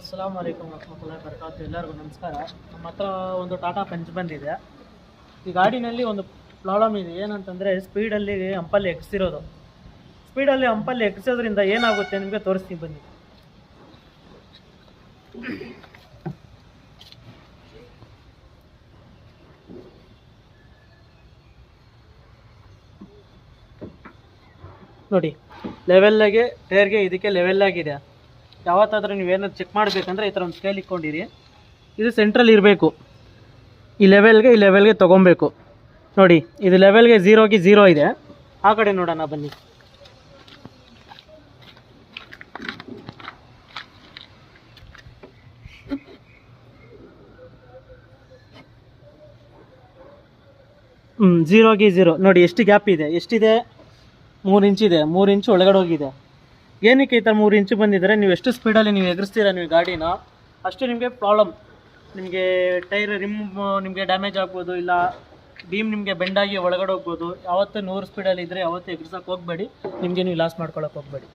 ಅಸ್ಸಲಾಮು ಅಲೈಕುಂ ವರಹಮತುಲ್ಲಾಹಿ ವಬರಕಾತು. ಎಲ್ಲರಿಗೂ ನಮಸ್ಕಾರ. ನಮ್ಮ ಹತ್ರ ಒಂದು ಟಾಟಾ ಪಂಚ್ ಬಂದಿದೆ. ಈ ಗಾಡಿನಲ್ಲಿ ಒಂದು ಪ್ರಾಬ್ಲಮ್ ಇದೆ. ಏನಂತಂದರೆ ಸ್ಪೀಡಲ್ಲಿ ಹಂಪಲ್ಲಿ ಎಕ್ಸಿರೋದು. ಸ್ಪೀಡಲ್ಲಿ ಹಂಪಲ್ಲಿ ಎಕ್ಸೋದ್ರಿಂದ ಏನಾಗುತ್ತೆ ನಿಮಗೆ ತೋರಿಸ್ತೀನಿ ಬನ್ನಿ. ನೋಡಿ, ಲೆವೆಲ್ಲಾಗೆ ಟೈರ್ಗೆ ಇದಕ್ಕೆ ಲೆವೆಲ್ಲಾಗಿದೆ. ಯಾವತ್ತಾದ್ರೂ ನೀವೇನಾದ್ರು ಚೆಕ್ ಮಾಡಬೇಕಂದ್ರೆ ಈ ಥರ ಒಂದು ಸ್ಕೇಲ್ ಇಟ್ಕೊಂಡಿರಿ. ಇದು ಸೆಂಟ್ರಲ್ ಇರಬೇಕು. ಈ ಲೆವೆಲ್ಗೆ ತೊಗೊಬೇಕು. ನೋಡಿ, ಇದು ಲೆವೆಲ್ಗೆ ಝೀರೋ ಇದೆ. ಆ ಕಡೆ ನೋಡೋಣ ಬನ್ನಿ. ಝೀರೋ ನೋಡಿ, ಎಷ್ಟು ಗ್ಯಾಪ್ ಇದೆ, ಎಷ್ಟಿದೆ? 3 ಇಂಚಿದೆ. 3 ಇಂಚು ಒಳಗಡೆ ಹೋಗಿದೆ. ಏನಕ್ಕೆ ಈ ಥರ 3 ಇಂಚು ಬಂದಿದ್ದಾರೆ? ನೀವು ಎಷ್ಟು ಸ್ಪೀಡಲ್ಲಿ ನೀವು ಎಗರಿಸ್ತೀರಾ ನೀವು ಗಾಡಿನ, ಅಷ್ಟು ನಿಮಗೆ ಪ್ರಾಬ್ಲಮ್. ನಿಮಗೆ ಟೈರ್ ರಿಮ್ ನಿಮಗೆ ಡ್ಯಾಮೇಜ್ ಆಗ್ಬೋದು, ಇಲ್ಲ ಬೀಮ್ ನಿಮಗೆ ಬೆಂಡಾಗಿ ಒಳಗಡೆ ಹೋಗ್ಬೋದು. ಯಾವತ್ತೂ 100 ಸ್ಪೀಡಲ್ಲಿ ಇದ್ದರೆ ಯಾವತ್ತೂ ಎಗರ್ಸೋಕೆ ಹೋಗಬೇಡಿ. ನಿಮಗೆ ನೀವು ಲಾಸ್ ಮಾಡ್ಕೊಳ್ಳೋಕೆ ಹೋಗಬೇಡಿ.